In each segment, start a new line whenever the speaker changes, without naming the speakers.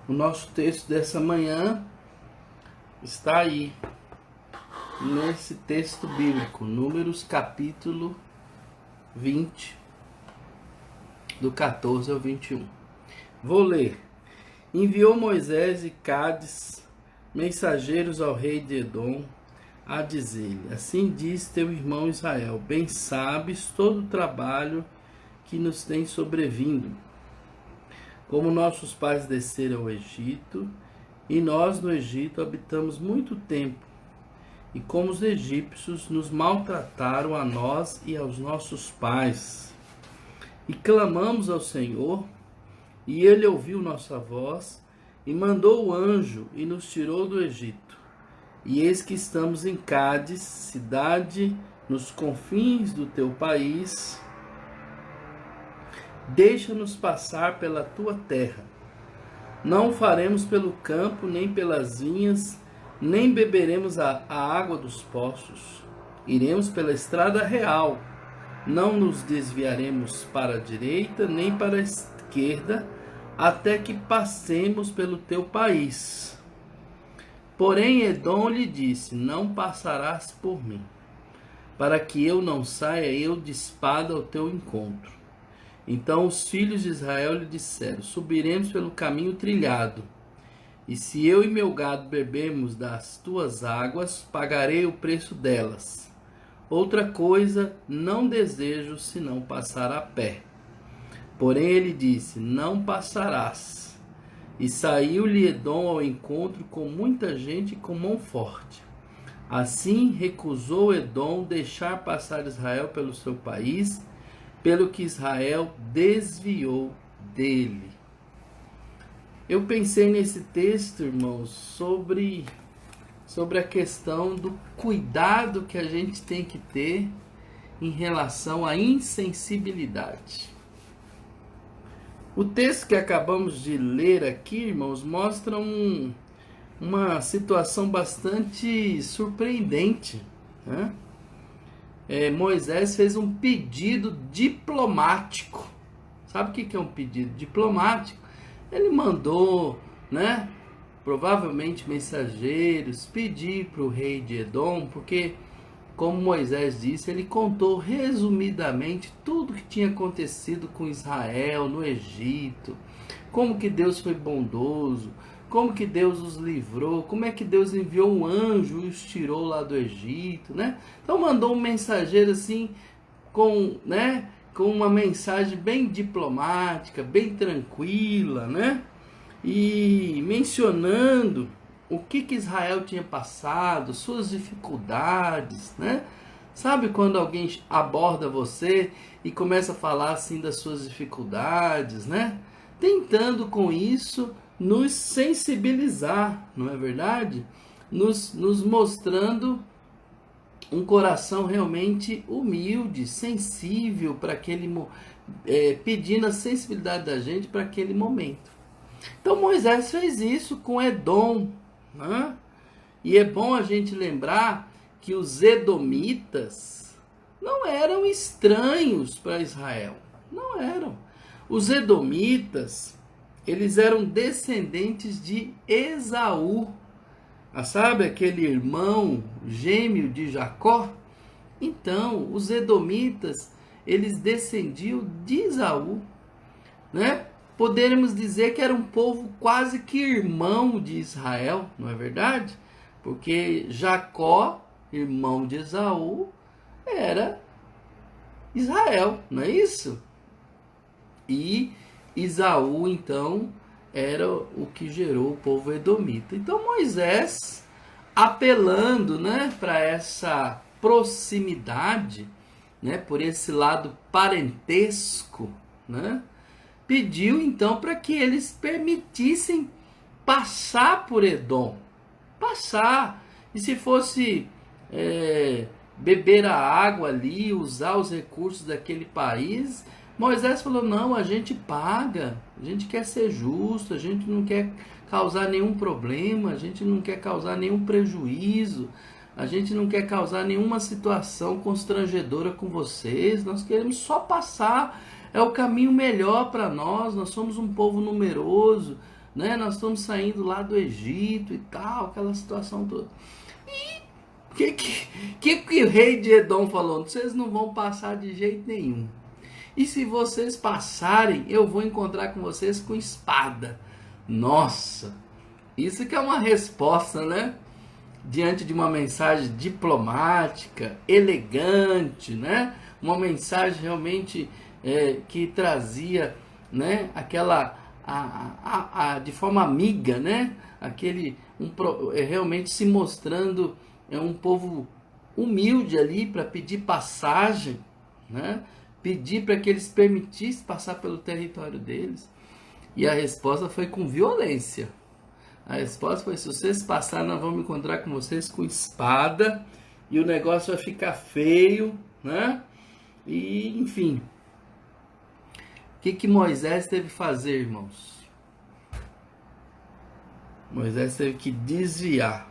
O nosso texto dessa manhã está aí, nesse texto bíblico, Números capítulo 20, do 14 ao 21. Vou ler. Enviou Moisés e Cádiz mensageiros ao rei de Edom, a dizer-lhe: assim diz teu irmão Israel, bem sabes todo o trabalho que nos tem sobrevindo, como nossos pais desceram ao Egito, e nós no Egito habitamos muito tempo, e como os egípcios nos maltrataram a nós e aos nossos pais. E clamamos ao Senhor, e ele ouviu nossa voz, e mandou o anjo, e nos tirou do Egito. E eis que estamos em Cádiz, cidade nos confins do teu país. Deixa-nos passar pela tua terra. Não faremos pelo campo, nem pelas vinhas, nem beberemos a água dos poços. Iremos pela estrada real. Não nos desviaremos para a direita, nem para a esquerda, até que passemos pelo teu país. Porém Edom lhe disse: não passarás por mim, para que eu não saia eu de espada ao teu encontro. Então os filhos de Israel lhe disseram: subiremos pelo caminho trilhado, e se eu e meu gado bebermos das tuas águas, pagarei o preço delas. Outra coisa não desejo, senão passar a pé. Porém ele disse: não passarás. E saiu-lhe Edom ao encontro com muita gente e com mão forte. Assim recusou Edom deixar passar Israel pelo seu país, pelo que Israel desviou dele. Eu pensei nesse texto, irmãos, sobre a questão do cuidado que a gente tem que ter em relação à insensibilidade. O texto que acabamos de ler aqui, irmãos, mostra uma situação bastante surpreendente, né? Moisés fez um pedido diplomático. Sabe o que é um pedido diplomático? Ele mandou, né, provavelmente mensageiros, pedir para o rei de Edom, porque, como Moisés disse, ele contou resumidamente tudo que tinha acontecido com Israel no Egito, como que Deus foi bondoso, como que Deus os livrou, como é que Deus enviou um anjo e os tirou lá do Egito, né? Então mandou um mensageiro assim, com uma mensagem bem diplomática, bem tranquila, né? E mencionando o que Israel tinha passado, suas dificuldades, né? Sabe quando alguém aborda você e começa a falar assim das suas dificuldades, né? Tentando com isso nos sensibilizar, não é verdade? Nos mostrando um coração realmente humilde, sensível para aquele pedindo a sensibilidade da gente para aquele momento. Então Moisés fez isso com Edom, né? E é bom a gente lembrar que os edomitas não eram estranhos para Israel, não eram. Os edomitas, eles eram descendentes de Esaú, sabe aquele irmão gêmeo de Jacó? Então, os edomitas, eles descendiam de Esaú, né? Poderíamos dizer que era um povo quase que irmão de Israel, não é verdade? Porque Jacó, irmão de Esaú, era Israel, não é isso? E Esaú, então, era o que gerou o povo edomita. Então Moisés, apelando, né, para essa proximidade, né, por esse lado parentesco, né, pediu então para que eles permitissem passar por Edom. Passar. E se fosse beber a água ali, usar os recursos daquele país, Moisés falou: não, a gente paga, a gente quer ser justo, a gente não quer causar nenhum problema, a gente não quer causar nenhum prejuízo, a gente não quer causar nenhuma situação constrangedora com vocês, nós queremos só passar, é o caminho melhor para nós somos um povo numeroso, né? Nós estamos saindo lá do Egito e tal, aquela situação toda. O que o rei de Edom falou? Vocês não vão passar de jeito nenhum. E se vocês passarem, eu vou encontrar com vocês com espada. Nossa, isso que é uma resposta, né? Diante de uma mensagem diplomática, elegante, né? Uma mensagem realmente que trazia, né? Aquela de forma amiga, né? Realmente se mostrando um povo humilde ali para pedir passagem, né? Pedir para que eles permitissem passar pelo território deles. E a resposta foi com violência. A resposta foi: se vocês passarem, nós vamos encontrar com vocês com espada e o negócio vai ficar feio, né? E, enfim. O que Moisés teve que fazer, irmãos? Moisés teve que desviar,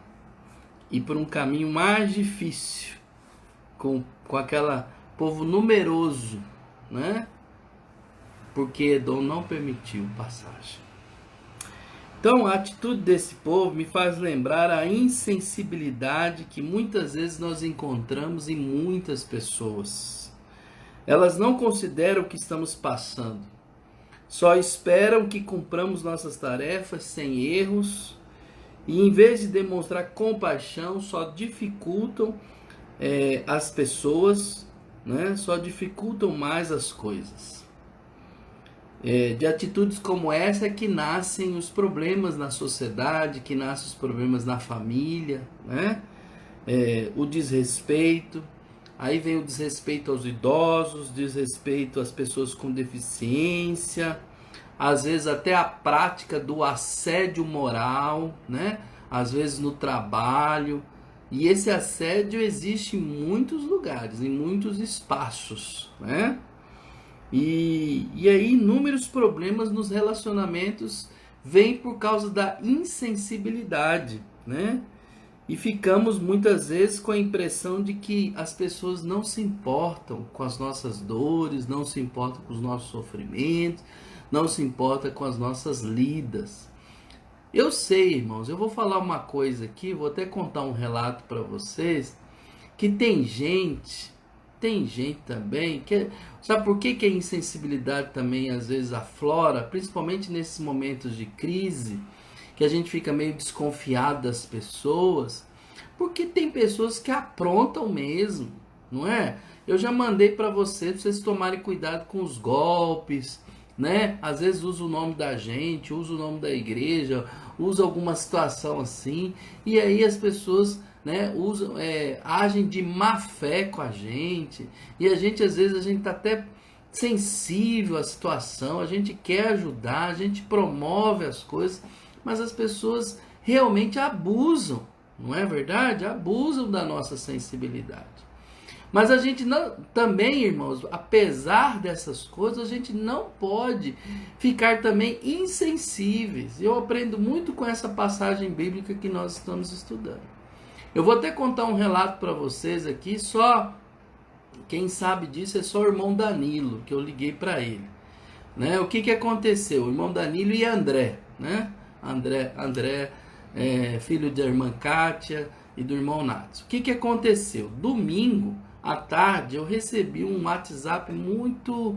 ir por um caminho mais difícil, com aquela povo numeroso, né? Porque Edom não permitiu passagem. Então, a atitude desse povo me faz lembrar a insensibilidade que muitas vezes nós encontramos em muitas pessoas. Elas não consideram o que estamos passando. Só esperam que cumpramos nossas tarefas sem erros. E em vez de demonstrar compaixão, só dificultam as pessoas, né? Só dificultam mais as coisas. De atitudes como essa é que nascem os problemas na sociedade, que nascem os problemas na família, né? O desrespeito, aí vem o desrespeito aos idosos, desrespeito às pessoas com deficiência, às vezes até a prática do assédio moral, né? Às vezes no trabalho. E esse assédio existe em muitos lugares, em muitos espaços, né? E aí inúmeros problemas nos relacionamentos vêm por causa da insensibilidade, né? E ficamos muitas vezes com a impressão de que as pessoas não se importam com as nossas dores, não se importam com os nossos sofrimentos, não se importam com as nossas lidas. Eu sei, irmãos, eu vou falar uma coisa aqui, vou até contar um relato para vocês, que tem gente também, sabe por que a insensibilidade também às vezes aflora, principalmente nesses momentos de crise, que a gente fica meio desconfiado das pessoas, porque tem pessoas que aprontam mesmo, não é? Eu já mandei para vocês tomarem cuidado com os golpes, né? Às vezes usa o nome da gente, usa o nome da igreja, usa alguma situação assim, e aí as pessoas, né, agem de má fé com a gente, e a gente às vezes está até sensível à situação, a gente quer ajudar, a gente promove as coisas, mas as pessoas realmente abusam, não é verdade? Abusam da nossa sensibilidade. Mas a gente não, também, irmãos, apesar dessas coisas, a gente não pode ficar também insensíveis. Eu aprendo muito com essa passagem bíblica que nós estamos estudando. Eu vou até contar um relato para vocês aqui, só quem sabe disso é só o irmão Danilo, que eu liguei para ele. Né? O que aconteceu? O irmão Danilo e André, né? André filho da irmã Kátia e do irmão Nath. O que aconteceu? Domingo à tarde eu recebi um WhatsApp muito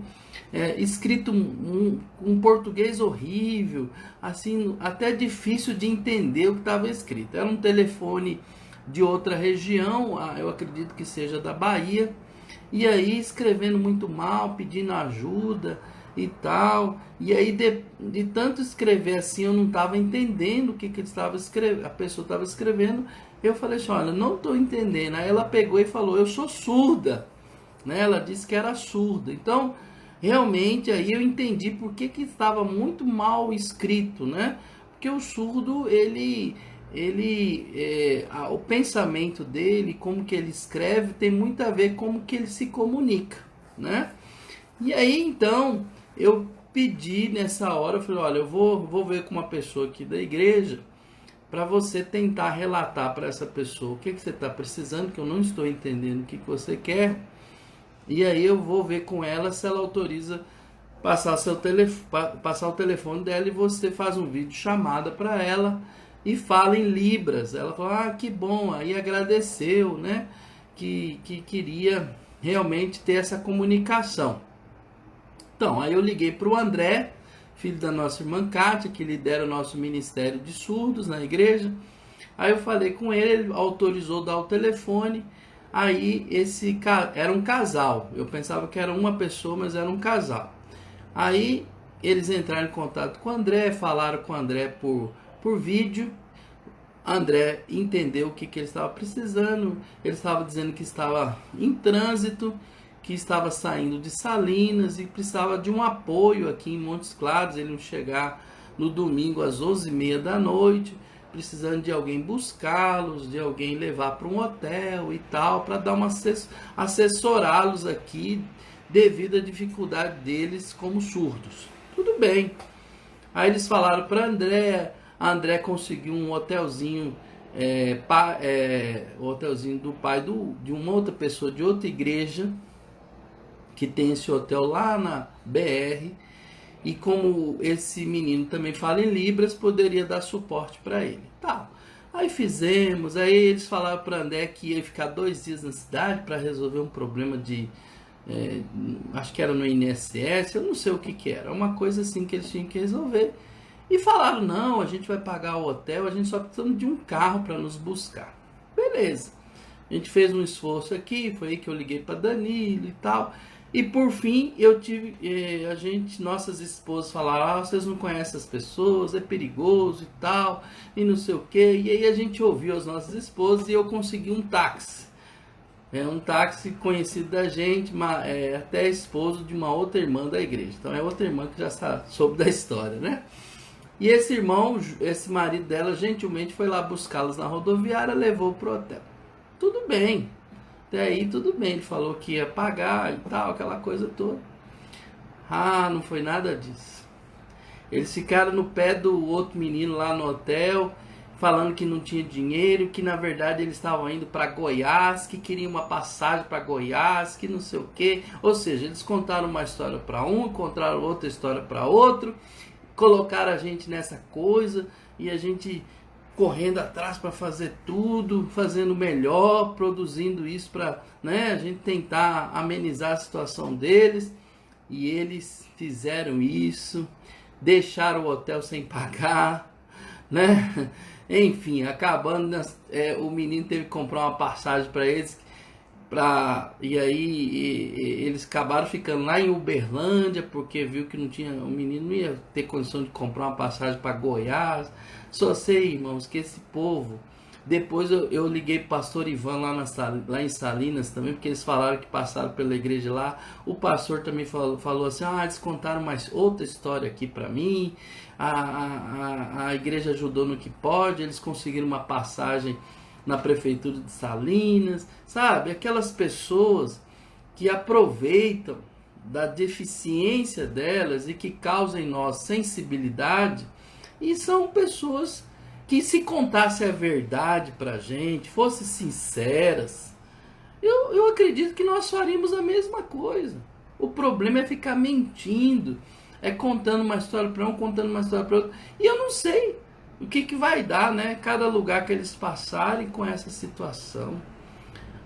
escrito um português horrível, assim, até difícil de entender o que estava escrito. Era um telefone de outra região, eu acredito que seja da Bahia, e aí escrevendo muito mal, pedindo ajuda e tal, e aí de tanto escrever assim, eu não estava entendendo o que ele estava escrevendo, a pessoa estava escrevendo. Eu falei assim: olha, não estou entendendo. Aí ela pegou e falou: eu sou surda, né? Ela disse que era surda. Então, realmente, aí eu entendi por que estava muito mal escrito, né? Porque o surdo, o pensamento dele, como que ele escreve, tem muito a ver com como que ele se comunica, né? E aí, então, eu pedi nessa hora, eu falei: olha, eu vou ver com uma pessoa aqui da igreja, para você tentar relatar para essa pessoa o que você está precisando, que eu não estou entendendo o que você quer, e aí eu vou ver com ela se ela autoriza passar o telefone dela e você faz um vídeo chamada para ela e fala em Libras. Ela falou, ah, que bom, aí agradeceu, né? Que queria realmente ter essa comunicação. Então, aí eu liguei para o André, filho da nossa irmã Kátia, que lidera o nosso ministério de surdos na igreja. Aí eu falei com ele, ele autorizou dar o telefone. Aí era um casal. Eu pensava que era uma pessoa, mas era um casal. Aí eles entraram em contato com o André, falaram com o André por vídeo. André entendeu o que ele estava precisando. Ele estava dizendo que estava em trânsito, que estava saindo de Salinas e precisava de um apoio aqui em Montes Claros. Ele não chegar no domingo às 11h30 da noite, precisando de alguém buscá-los, de alguém levar para um hotel e tal, para dar uma assessorá-los aqui devido à dificuldade deles como surdos. Tudo bem. Aí eles falaram para André. A André conseguiu um hotelzinho, o hotelzinho do pai de uma outra pessoa de outra igreja, que tem esse hotel lá na BR, e como esse menino também fala em Libras, poderia dar suporte para ele. Tá. Aí fizemos, aí eles falaram para André que ia ficar 2 dias na cidade para resolver um problema de, acho que era no INSS, eu não sei o que era, uma coisa assim que eles tinham que resolver. E falaram, não, a gente vai pagar o hotel, a gente só precisa de um carro para nos buscar. Beleza. A gente fez um esforço aqui, foi aí que eu liguei para Danilo e tal. E por fim, nossas esposas falaram, ah, vocês não conhecem as pessoas, é perigoso e tal, e não sei o que. E aí a gente ouviu as nossas esposas e eu consegui um táxi. Um táxi conhecido da gente, até esposo de uma outra irmã da igreja. Então é outra irmã que já soube da história, né? E esse irmão, esse marido dela, gentilmente foi lá buscá-los na rodoviária, levou pro hotel. Tudo bem. Até aí tudo bem. Ele falou que ia pagar e tal, aquela coisa toda. Ah, não foi nada disso. Eles ficaram no pé do outro menino lá no hotel, falando que não tinha dinheiro, que na verdade eles estavam indo para Goiás, que queriam uma passagem para Goiás, que não sei o quê. Ou seja, eles contaram uma história para um, contaram outra história para outro. Colocaram a gente nessa coisa e a gente correndo atrás para fazer tudo, fazendo melhor, produzindo isso para, né, a gente tentar amenizar a situação deles. E eles fizeram isso, deixaram o hotel sem pagar, né? Enfim, acabando, o menino teve que comprar uma passagem para eles. E aí eles acabaram ficando lá em Uberlândia, porque viu que não tinha, o menino não ia ter condição de comprar uma passagem para Goiás. Só sei, irmãos, que esse povo, depois eu liguei para o pastor Ivan lá em Salinas também, porque eles falaram que passaram pela igreja lá. O pastor também falou assim, eles contaram mais outra história aqui para mim, a igreja ajudou no que pode, eles conseguiram uma passagem na prefeitura de Salinas, sabe? Aquelas pessoas que aproveitam da deficiência delas e que causam em nós sensibilidade, e são pessoas que, se contassem a verdade pra gente, fossem sinceras, eu acredito que nós faríamos a mesma coisa. O problema é ficar mentindo, é contando uma história para um, contando uma história para outro, e eu não sei o que vai dar, né? Cada lugar que eles passarem com essa situação.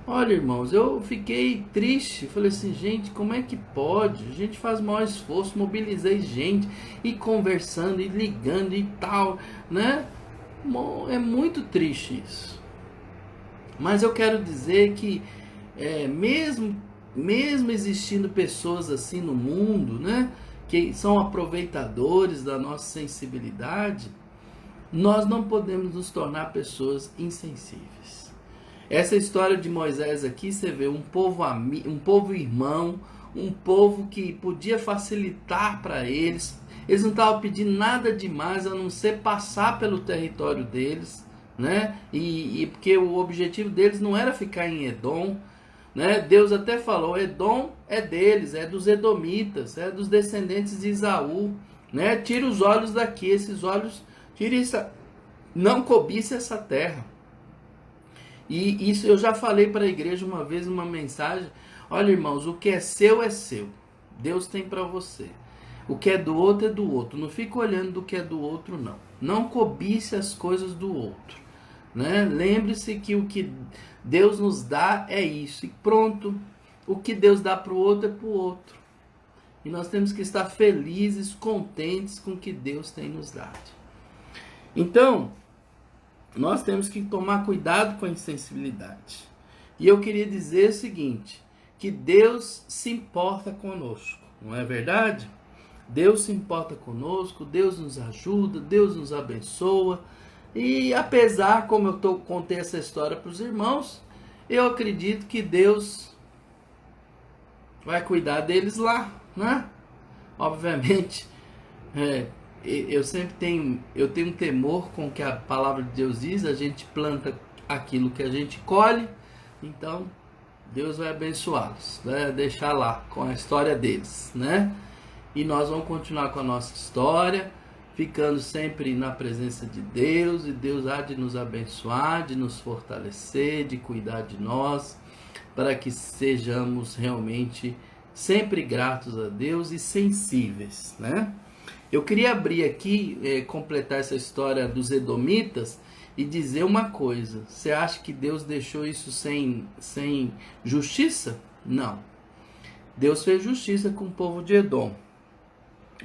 Olha, irmãos, eu fiquei triste. Falei assim, gente, como é que pode? A gente faz o maior esforço, mobilizei gente, e conversando, e ligando e tal, né? É muito triste isso. Mas eu quero dizer que, mesmo existindo pessoas assim no mundo, né? Que são aproveitadores da nossa sensibilidade, nós não podemos nos tornar pessoas insensíveis. Essa história de Moisés aqui, você vê um povo irmão, um povo que podia facilitar para eles. Eles não estavam pedindo nada demais a não ser passar pelo território deles, né? E porque o objetivo deles não era ficar em Edom, né? Deus até falou, Edom é deles, é dos edomitas, é dos descendentes de Esaú, né? Tira os olhos daqui, esses olhos, tira isso, não cobice essa terra. E isso eu já falei para a igreja uma vez, uma mensagem. Olha, irmãos, o que é seu é seu. Deus tem para você. O que é do outro é do outro. Não fica olhando do que é do outro, não. Não cobice as coisas do outro, né? Lembre-se que o que Deus nos dá é isso. E pronto. O que Deus dá para o outro é para o outro. E nós temos que estar felizes, contentes com o que Deus tem nos dado. Então, nós temos que tomar cuidado com a insensibilidade. E eu queria dizer o seguinte, que Deus se importa conosco, não é verdade? Deus se importa conosco, Deus nos ajuda, Deus nos abençoa. E apesar, como eu contei essa história para os irmãos, eu acredito que Deus vai cuidar deles lá, né? Obviamente, eu sempre tenho um temor com o que a palavra de Deus diz. A gente planta aquilo que a gente colhe, então Deus vai abençoá-los, vai deixar lá com a história deles, né? E nós vamos continuar com a nossa história, ficando sempre na presença de Deus, e Deus há de nos abençoar, de nos fortalecer, de cuidar de nós, para que sejamos realmente sempre gratos a Deus e sensíveis, né? Eu queria abrir aqui, completar essa história dos edomitas e dizer uma coisa. Você acha que Deus deixou isso sem justiça? Não. Deus fez justiça com o povo de Edom.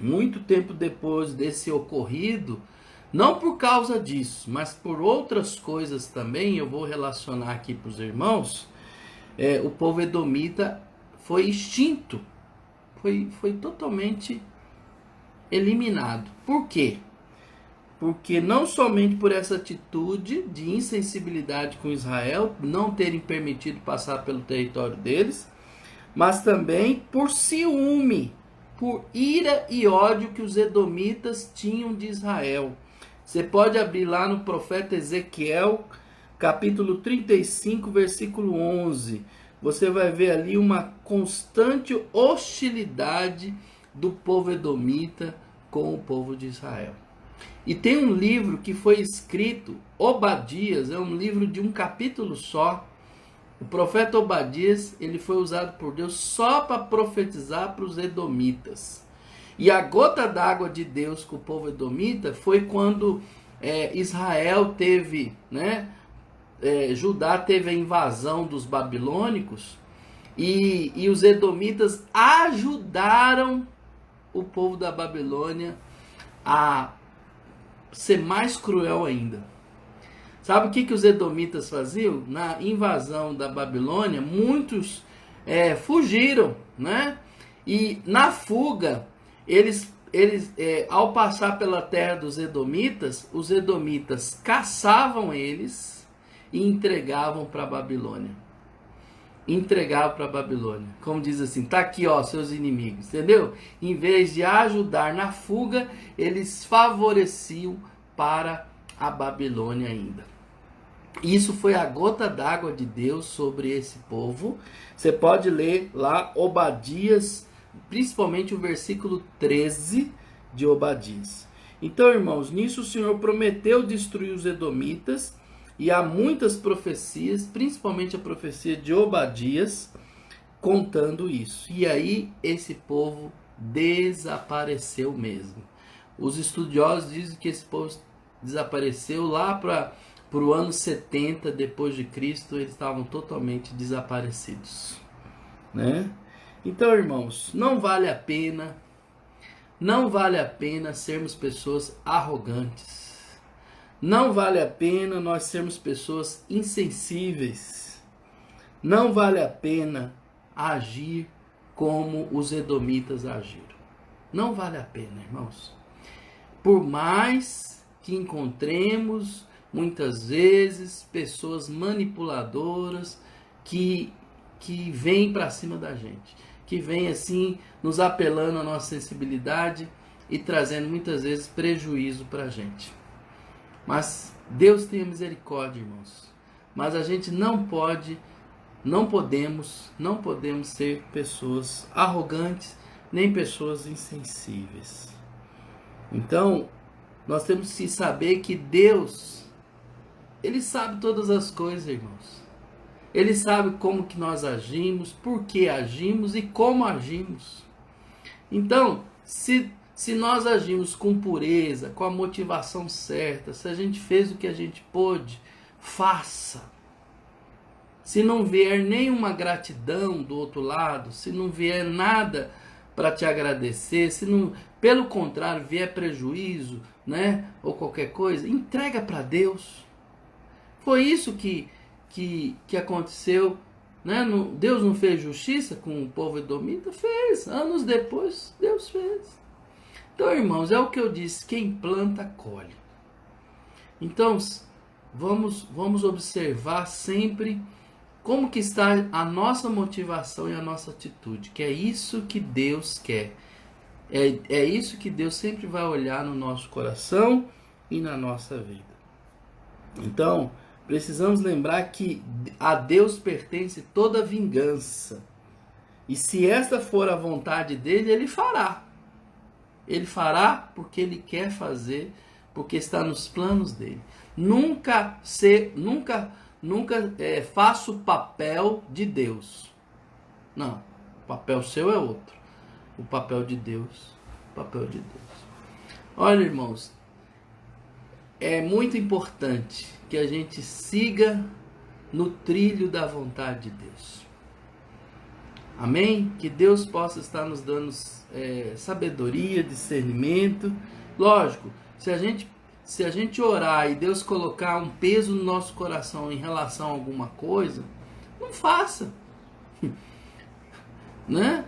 Muito tempo depois desse ocorrido, não por causa disso, mas por outras coisas também, eu vou relacionar aqui para os irmãos, o povo edomita foi extinto, foi totalmente eliminado. Por quê? Porque não somente por essa atitude de insensibilidade com Israel, não terem permitido passar pelo território deles, mas também por ciúme, por ira e ódio que os edomitas tinham de Israel. Você pode abrir lá no profeta Ezequiel, capítulo 35, versículo 11. Você vai ver ali uma constante hostilidade do povo edomita com o povo de Israel. E tem um livro que foi escrito, Obadias, é um livro de um capítulo só. O profeta Obadias, ele foi usado por Deus só para profetizar para os edomitas. E a gota d'água de Deus com o povo edomita foi quando Israel teve, Judá teve a invasão dos babilônicos, e os edomitas ajudaram o povo da Babilônia a ser mais cruel ainda. Sabe o que os edomitas faziam? Na invasão da Babilônia, muitos fugiram, né? E na fuga, eles ao passar pela terra dos edomitas, os edomitas caçavam eles e entregavam para a Babilônia. Entregavam para a Babilônia. Como diz assim, tá aqui, ó, seus inimigos, entendeu? Em vez de ajudar na fuga, eles favoreciam para a Babilônia ainda. Isso foi a gota d'água de Deus sobre esse povo. Você pode ler lá Obadias, principalmente o versículo 13 de Obadias. Então, irmãos, nisso o Senhor prometeu destruir os edomitas, e há muitas profecias, principalmente a profecia de Obadias, contando isso. E aí esse povo desapareceu mesmo. Os estudiosos dizem que esse povo desapareceu lá para o ano 70 depois de Cristo, eles estavam totalmente desaparecidos, né? Então, irmãos, não vale a pena sermos pessoas arrogantes. Não vale a pena nós sermos pessoas insensíveis. Não vale a pena agir como os edomitas agiram. Não vale a pena, irmãos. Por mais que encontremos muitas vezes pessoas manipuladoras que vêm para cima da gente, que vêm assim nos apelando à nossa sensibilidade e trazendo muitas vezes prejuízo para a gente. Mas Deus tenha misericórdia, irmãos. Mas a gente não podemos ser pessoas arrogantes, nem pessoas insensíveis. Então, nós temos que saber que Deus, Ele sabe todas as coisas, irmãos. Ele sabe como que nós agimos, por que agimos e como agimos. Então, Se nós agimos com pureza, com a motivação certa, se a gente fez o que a gente pôde, faça. Se não vier nenhuma gratidão do outro lado, se não vier nada para te agradecer, se não, pelo contrário, vier prejuízo, né, ou qualquer coisa, entrega para Deus. Foi isso que aconteceu, né? Deus não fez justiça com o povo edomita? Fez. Anos depois, Deus fez. Então, irmãos, é o que eu disse, quem planta, colhe. Então, vamos observar sempre como que está a nossa motivação e a nossa atitude, que é isso que Deus quer. É isso que Deus sempre vai olhar no nosso coração e na nossa vida. Então, precisamos lembrar que a Deus pertence toda vingança. E se esta for a vontade dele, ele fará. Ele fará porque ele quer fazer, porque está nos planos dele. Nunca faça o papel de Deus. Não, o papel seu é outro. O papel de Deus, Olha, irmãos, é muito importante que a gente siga no trilho da vontade de Deus. Amém? Que Deus possa estar nos dando sabedoria, discernimento. Lógico, se a gente orar e Deus colocar um peso no nosso coração em relação a alguma coisa, não faça. Né?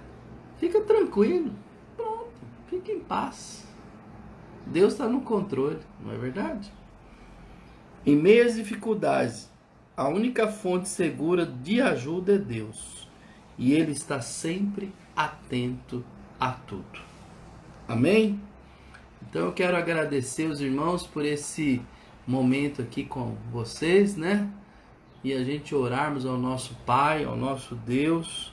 Fica tranquilo. Pronto, fica em paz. Deus está no controle, não é verdade? Em meio às dificuldades, a única fonte segura de ajuda é Deus. E Ele está sempre atento a tudo. Amém? Então eu quero agradecer os irmãos por esse momento aqui com vocês, né? E a gente orarmos ao nosso Pai, ao nosso Deus,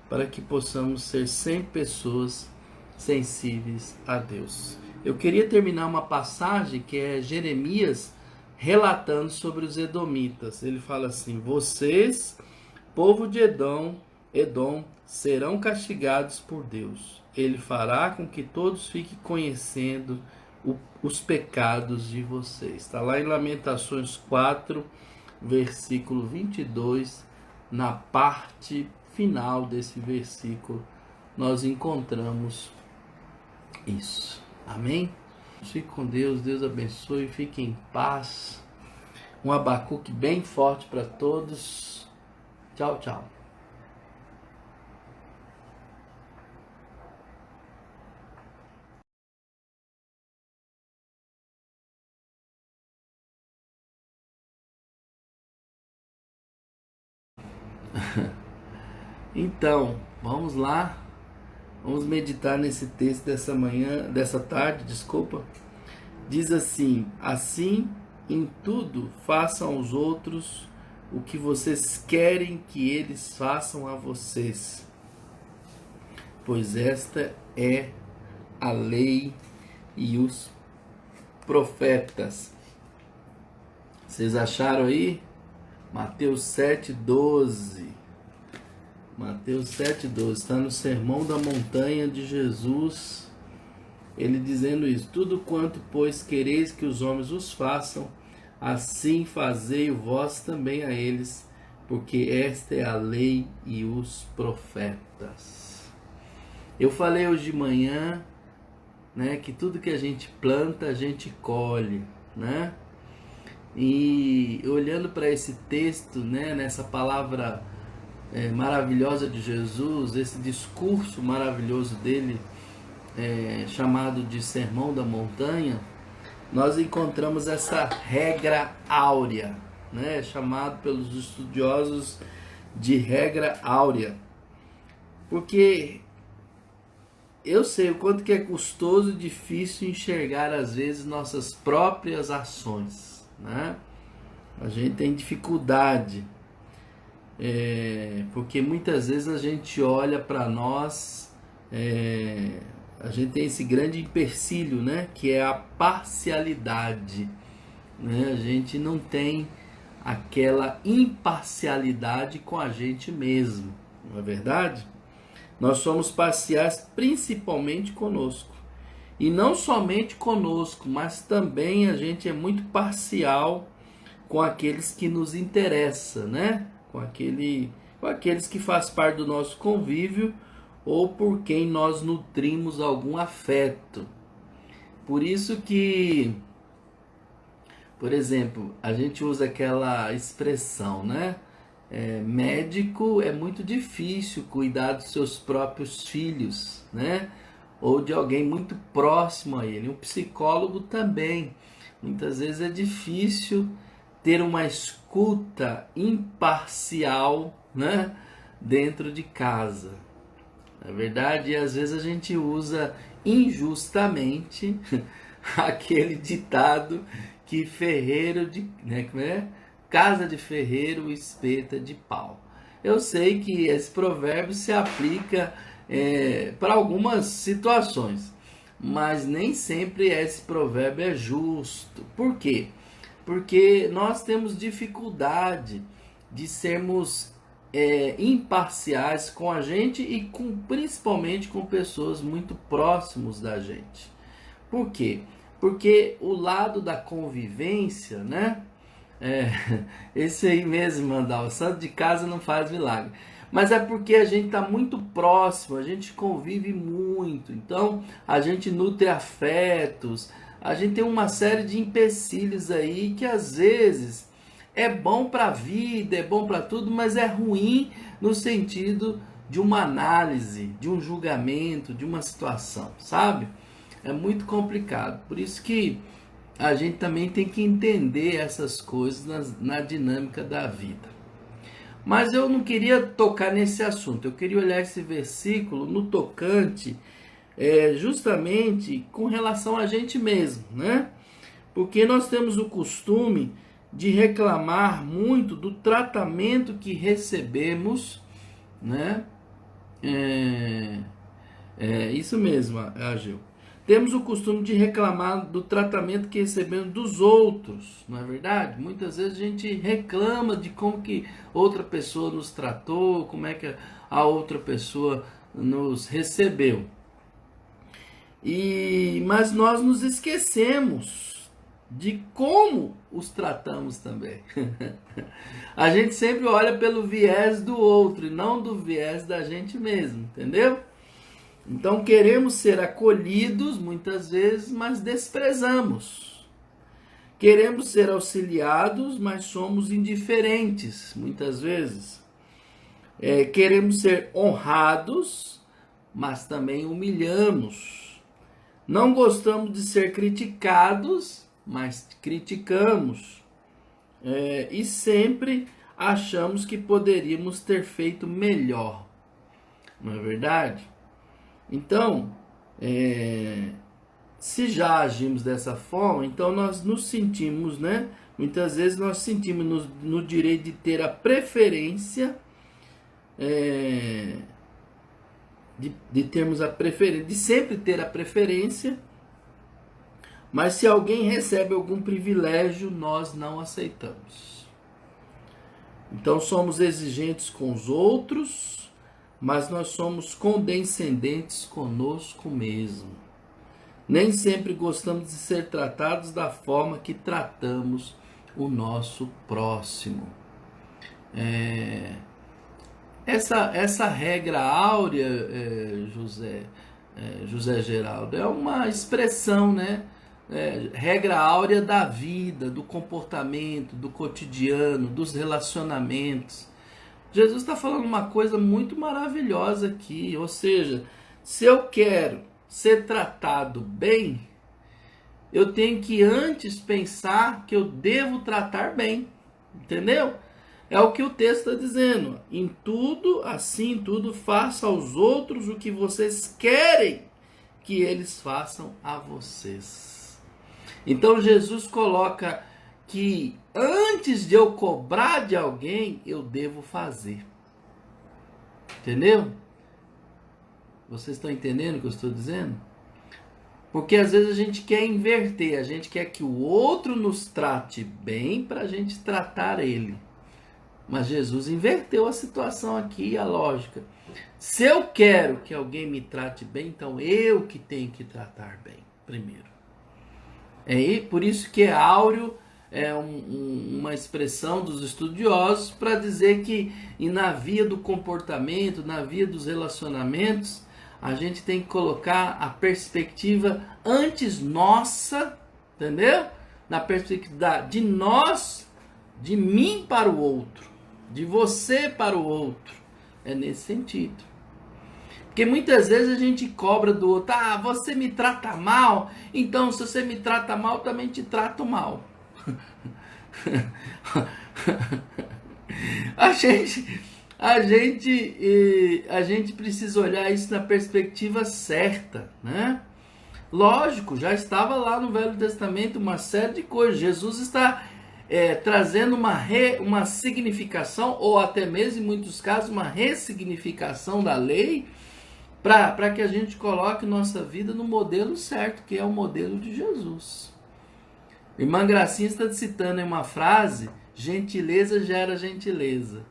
para que possamos ser sempre pessoas sensíveis a Deus. Eu queria terminar uma passagem que é Jeremias relatando sobre os edomitas. Ele fala assim: vocês, povo de Edom, serão castigados por Deus. Ele fará com que todos fiquem conhecendo os pecados de vocês. Está lá em Lamentações 4, versículo 22, na parte final desse versículo, nós encontramos isso. Amém? Fique com Deus, Deus abençoe, fique em paz. Um Abacuque bem forte para todos. Tchau, tchau. Então, vamos lá. Vamos meditar nesse texto dessa tarde, desculpa. Diz assim: assim, em tudo, façam aos outros o que vocês querem que eles façam a vocês, pois esta é a lei e os profetas. Vocês acharam aí? Mateus 7,12. Mateus 7,12, está no Sermão da Montanha de Jesus, ele dizendo isso: tudo quanto, pois, quereis que os homens os façam, assim fazei vós também a eles, porque esta é a lei e os profetas. Eu falei hoje de manhã, né, que tudo que a gente planta, a gente colhe, né? E olhando para esse texto, né, nessa palavra maravilhosa de Jesus, esse discurso maravilhoso dele, chamado de Sermão da Montanha, nós encontramos essa regra áurea, né, chamado pelos estudiosos de regra áurea, porque eu sei o quanto que é custoso e difícil enxergar às vezes nossas próprias ações, né? A gente tem dificuldade, porque muitas vezes a gente olha para nós, a gente tem esse grande empecilho, né, que é a parcialidade, né? A gente não tem aquela imparcialidade com a gente mesmo, não é verdade? Nós somos parciais principalmente conosco. E não somente conosco, mas também a gente é muito parcial com aqueles que nos interessam, né? Com aqueles que faz parte do nosso convívio ou por quem nós nutrimos algum afeto. Por isso que, por exemplo, a gente usa aquela expressão, né? Médico é muito difícil cuidar dos seus próprios filhos, né? Ou de alguém muito próximo a ele. Um psicólogo também. Muitas vezes é difícil ter uma escuta imparcial, né? Dentro de casa. Na verdade, às vezes a gente usa injustamente aquele ditado que ferreiro de, né, como é? Casa de ferreiro espeta de pau. Eu sei que esse provérbio se aplica para algumas situações, mas nem sempre esse provérbio é justo. Por quê? Porque nós temos dificuldade de sermos imparciais com a gente e principalmente com pessoas muito próximos da gente. Por quê? Porque o lado da convivência, né? Esse aí mesmo, Mandal, o santo de casa não faz milagre. Mas é porque a gente está muito próximo, a gente convive muito, então a gente nutre afetos, a gente tem uma série de empecilhos aí que às vezes é bom para a vida, é bom para tudo, mas é ruim no sentido de uma análise, de um julgamento, de uma situação, sabe? É muito complicado. Por isso que a gente também tem que entender essas coisas na dinâmica da vida. Mas eu não queria tocar nesse assunto, eu queria olhar esse versículo no tocante, justamente com relação a gente mesmo, né? Porque nós temos o costume de reclamar muito do tratamento que recebemos, né? Isso mesmo, Agil. Temos o costume de reclamar do tratamento que recebemos dos outros, não é verdade? Muitas vezes a gente reclama de como que outra pessoa nos tratou, como é que a outra pessoa nos recebeu. Mas nós nos esquecemos de como os tratamos também. A gente sempre olha pelo viés do outro e não do viés da gente mesmo, entendeu? Então queremos ser acolhidos muitas vezes, mas desprezamos. Queremos ser auxiliados, mas somos indiferentes muitas vezes. Queremos ser honrados, mas também humilhamos. Não gostamos de ser criticados, mas criticamos. E sempre achamos que poderíamos ter feito melhor. Não é verdade? Então, se já agimos dessa forma, então nós nos sentimos, né? Muitas vezes nós sentimos no direito de ter a preferência, de termos a preferência, de sempre ter a preferência, mas se alguém recebe algum privilégio, nós não aceitamos. Então somos exigentes com os outros, mas nós somos condescendentes conosco mesmo. Nem sempre gostamos de ser tratados da forma que tratamos o nosso próximo. Essa regra áurea, José Geraldo, é uma expressão, né? Regra áurea da vida, do comportamento, do cotidiano, dos relacionamentos. Jesus está falando uma coisa muito maravilhosa aqui, ou seja, se eu quero ser tratado bem, eu tenho que antes pensar que eu devo tratar bem, entendeu? É o que o texto está dizendo. Em tudo, assim, em tudo, faça aos outros o que vocês querem que eles façam a vocês. Então Jesus coloca que antes de eu cobrar de alguém, eu devo fazer. Entendeu? Vocês estão entendendo o que eu estou dizendo? Porque às vezes a gente quer inverter, a gente quer que o outro nos trate bem para a gente tratar ele. Mas Jesus inverteu a situação aqui, a lógica. Se eu quero que alguém me trate bem, então eu que tenho que tratar bem primeiro. É por isso que áureo é uma expressão dos estudiosos para dizer que na via do comportamento, na via dos relacionamentos, a gente tem que colocar a perspectiva antes nossa, entendeu? Na perspectiva de nós, de mim para o outro, de você para o outro. É nesse sentido. Porque muitas vezes a gente cobra do outro, você me trata mal, então se você me trata mal, eu também te trato mal. A gente precisa olhar isso na perspectiva certa, né? Lógico, já estava lá no Velho Testamento uma série de coisas. Jesus está trazendo uma significação, ou até mesmo, em muitos casos, uma ressignificação da lei, para que a gente coloque nossa vida no modelo certo, que é o modelo de Jesus. Irmã Gracinha está citando em uma frase, gentileza gera gentileza.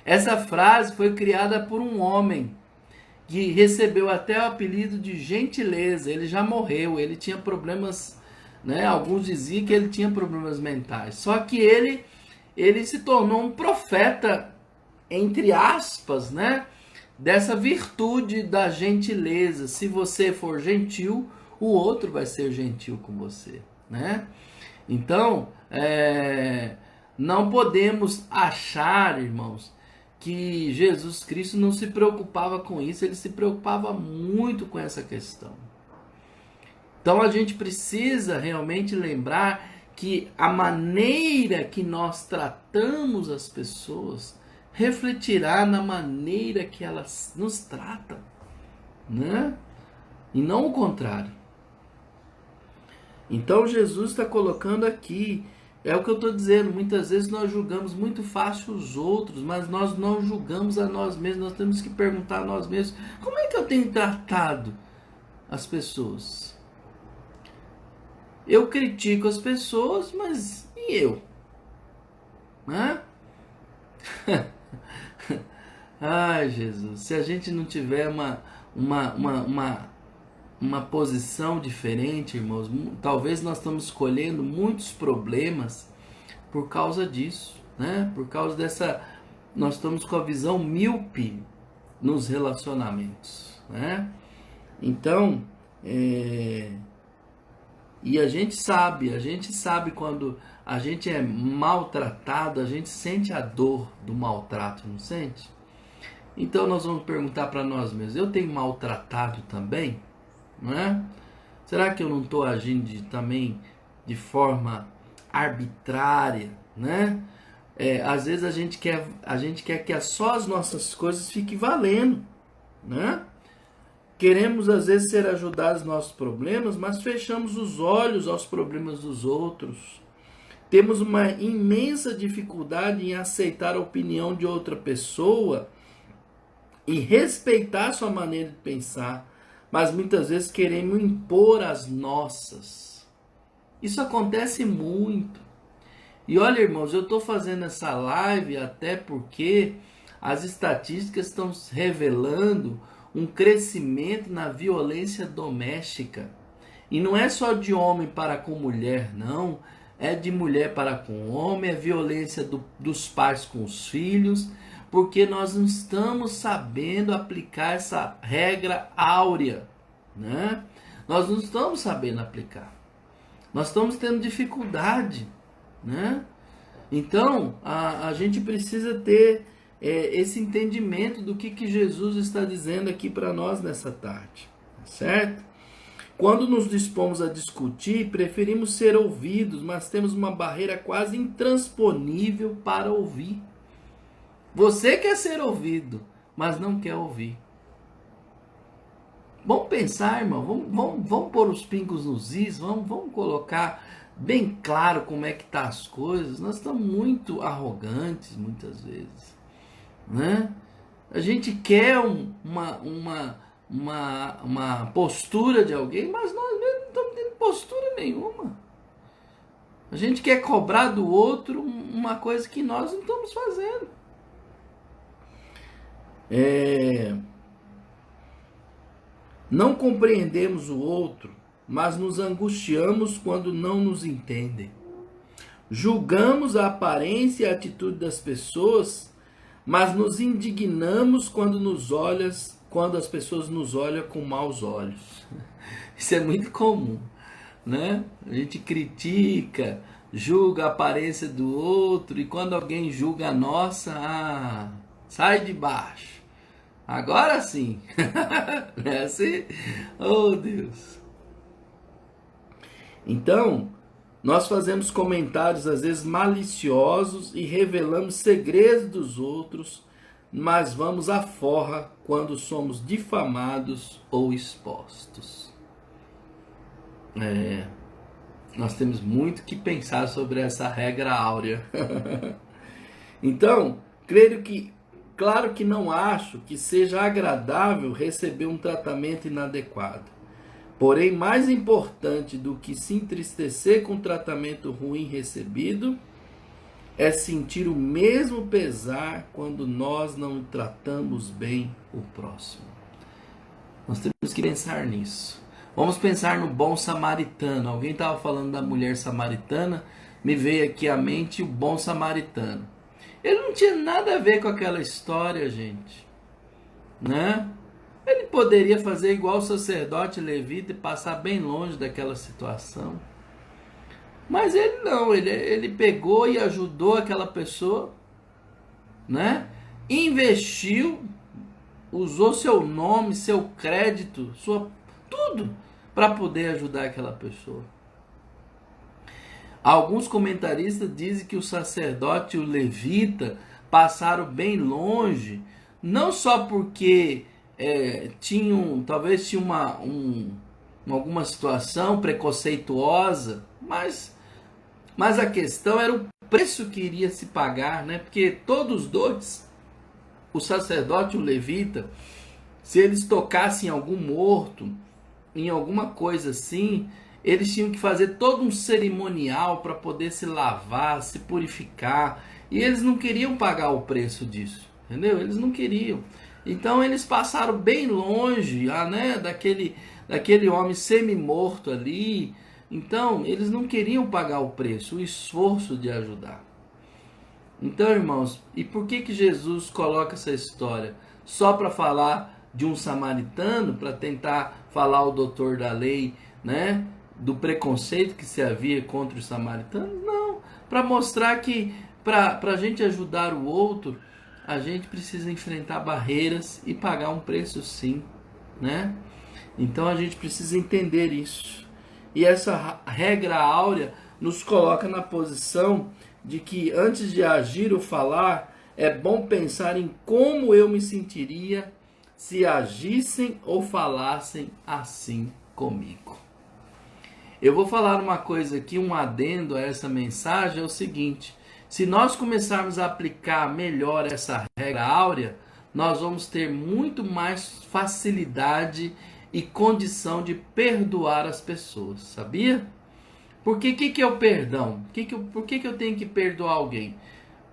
Essa frase foi criada por um homem que recebeu até o apelido de gentileza. Ele já morreu, ele tinha problemas, né? Alguns diziam que ele tinha problemas mentais. Só que ele se tornou um profeta, entre aspas, né? Dessa virtude da gentileza. Se você for gentil, o outro vai ser gentil com você, né? Então, não podemos achar, irmãos, que Jesus Cristo não se preocupava com isso. Ele se preocupava muito com essa questão. Então a gente precisa realmente lembrar que a maneira que nós tratamos as pessoas refletirá na maneira que elas nos tratam, né? E não o contrário. Então Jesus está colocando aqui, é o que eu estou dizendo, muitas vezes nós julgamos muito fácil os outros, mas nós não julgamos a nós mesmos. Nós temos que perguntar a nós mesmos, como é que eu tenho tratado as pessoas? Eu critico as pessoas, mas e eu? Né? Ai, Jesus, se a gente não tiver uma posição diferente, irmãos, talvez nós estamos escolhendo muitos problemas por causa disso, né? Por causa dessa, nós estamos com a visão míope nos relacionamentos, né? Então, e a gente sabe quando a gente é maltratado, a gente sente a dor do maltrato, não sente? Então nós vamos perguntar para nós mesmos, eu tenho maltratado também? Não é? Será que eu não estou agindo também de forma arbitrária, né? Às vezes a gente quer que só as nossas coisas fiquem valendo, né? Queremos às vezes ser ajudados nos nossos problemas, mas fechamos os olhos aos problemas dos outros. Temos uma imensa dificuldade em aceitar a opinião de outra pessoa e respeitar sua maneira de pensar, mas muitas vezes queremos impor as nossas. Isso acontece muito. E olha, irmãos, eu estou fazendo essa live até porque as estatísticas estão revelando um crescimento na violência doméstica. E não é só de homem para com mulher, não. É de mulher para com homem, é violência dos pais com os filhos, porque nós não estamos sabendo aplicar essa regra áurea, né? Nós não estamos sabendo aplicar. Nós estamos tendo dificuldade, né? Então, a gente precisa ter esse entendimento do que Jesus está dizendo aqui para nós nessa tarde, certo? Quando nos dispomos a discutir, preferimos ser ouvidos, mas temos uma barreira quase intransponível para ouvir. Você quer ser ouvido, mas não quer ouvir. Vamos pensar, irmão, vamos pôr os pingos nos is, vamos colocar bem claro como é que tá as coisas. Nós estamos muito arrogantes muitas vezes, né? A gente quer uma postura de alguém, mas nós mesmos não estamos tendo postura nenhuma. A gente quer cobrar do outro uma coisa que nós não estamos fazendo. Não compreendemos o outro, mas nos angustiamos quando não nos entendem. Julgamos a aparência e a atitude das pessoas, mas nos indignamos quando as pessoas nos olham com maus olhos. Isso é muito comum, né? A gente critica, julga a aparência do outro, e quando alguém julga a nossa, sai de baixo. Agora sim. Não é assim? Oh, Deus. Então, nós fazemos comentários às vezes maliciosos e revelamos segredos dos outros, mas vamos à forra quando somos difamados ou expostos. Nós temos muito que pensar sobre essa regra áurea. Então, claro que não acho que seja agradável receber um tratamento inadequado. Porém, mais importante do que se entristecer com o tratamento ruim recebido é sentir o mesmo pesar quando nós não tratamos bem o próximo. Nós temos que pensar nisso. Vamos pensar no bom samaritano. Alguém estava falando da mulher samaritana, me veio aqui à mente o bom samaritano. Ele não tinha nada a ver com aquela história, gente, né? Ele poderia fazer igual o sacerdote levita e passar bem longe daquela situação. Mas ele não, ele pegou e ajudou aquela pessoa, né? Investiu, usou seu nome, seu crédito, tudo para poder ajudar aquela pessoa. Alguns comentaristas dizem que o sacerdote e o levita passaram bem longe, não só porque talvez tinha alguma situação preconceituosa, mas a questão era o preço que iria se pagar, né? Porque todos dois, o sacerdote e o levita, se eles tocassem em algum morto, em alguma coisa assim, eles tinham que fazer todo um cerimonial para poder se lavar, se purificar, e eles não queriam pagar o preço disso, entendeu? Eles não queriam. Então eles passaram bem longe, né, daquele homem semi-morto ali. Então eles não queriam pagar o preço, o esforço de ajudar. Então, irmãos, e por que Jesus coloca essa história? Só para falar de um samaritano, para tentar falar ao doutor da lei, né, do preconceito que se havia contra os samaritanos? Não, para mostrar que para a gente ajudar o outro, a gente precisa enfrentar barreiras e pagar um preço sim, né? Então a gente precisa entender isso. E essa regra áurea nos coloca na posição de que antes de agir ou falar, é bom pensar em como eu me sentiria se agissem ou falassem assim comigo. Eu vou falar uma coisa aqui, um adendo a essa mensagem, é o seguinte: se nós começarmos a aplicar melhor essa regra áurea, nós vamos ter muito mais facilidade e condição de perdoar as pessoas, sabia? Porque o que é o perdão? Por que eu tenho que perdoar alguém?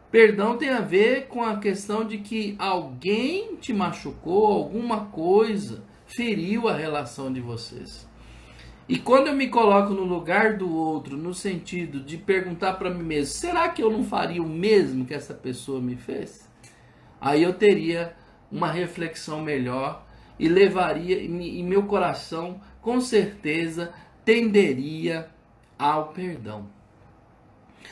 Perdão tem a ver com a questão de que alguém te machucou, alguma coisa feriu a relação de vocês. E quando eu me coloco no lugar do outro, no sentido de perguntar para mim mesmo, será que eu não faria o mesmo que essa pessoa me fez? Aí eu teria uma reflexão melhor e levaria, e meu coração com certeza tenderia ao perdão.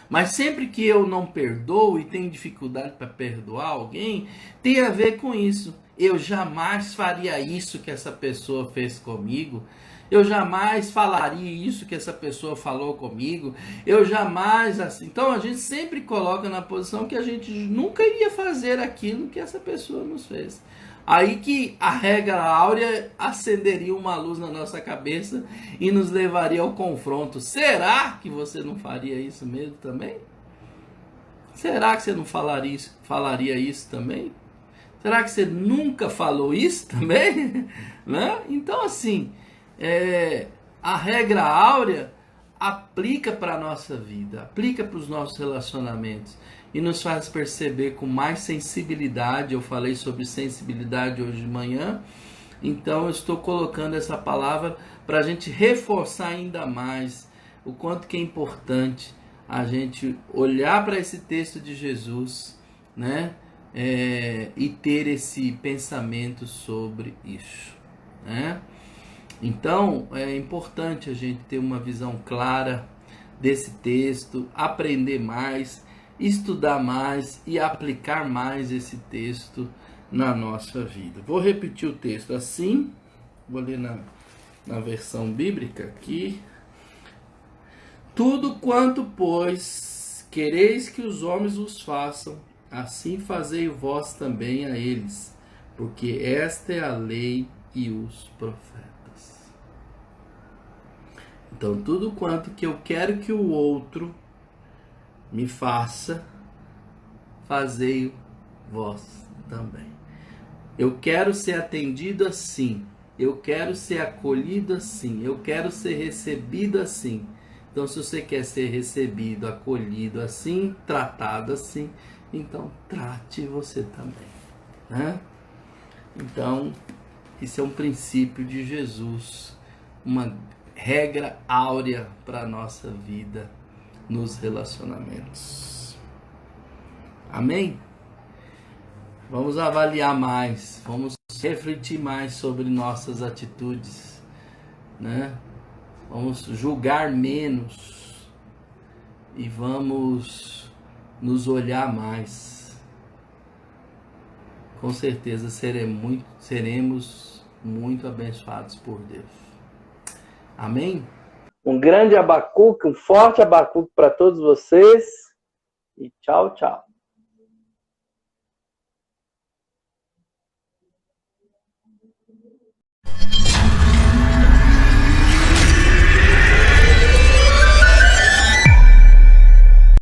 Mas sempre que eu não perdoo e tenho dificuldade para perdoar alguém, tem a ver com isso. Eu jamais faria isso que essa pessoa fez comigo. Eu jamais falaria isso que essa pessoa falou comigo. Eu jamais assim. Então a gente sempre coloca na posição que a gente nunca iria fazer aquilo que essa pessoa nos fez. Aí que a regra áurea acenderia uma luz na nossa cabeça e nos levaria ao confronto. Será que você não faria isso mesmo também? Será que você não falaria isso também? Será que você nunca falou isso também? Né? Então assim, a regra áurea, aplica para a nossa vida, aplica para os nossos relacionamentos e nos faz perceber com mais sensibilidade. Eu falei sobre sensibilidade hoje de manhã, então eu estou colocando essa palavra para a gente reforçar ainda mais o quanto que é importante a gente olhar para esse texto de Jesus, né? E ter esse pensamento sobre isso, né? Então, é importante a gente ter uma visão clara desse texto, aprender mais, estudar mais e aplicar mais esse texto na nossa vida. Vou repetir o texto assim, vou ler na versão bíblica aqui. Tudo quanto, pois, quereis que os homens vos façam, assim fazei vós também a eles, porque esta é a lei e os profetas. Então, tudo quanto que eu quero que o outro me faça, fazei vós também. Eu quero ser atendido assim, eu quero ser acolhido assim, eu quero ser recebido assim. Então, se você quer ser recebido, acolhido assim, tratado assim, então trate você também, né? Então, isso é um princípio de Jesus, uma regra áurea para a nossa vida nos relacionamentos. Amém? Vamos avaliar mais, vamos refletir mais sobre nossas atitudes, né? Vamos julgar menos e vamos nos olhar mais. Com certeza seremos muito abençoados por Deus. Amém? Um grande Abacuque, um forte Abacuque para todos vocês e tchau, tchau.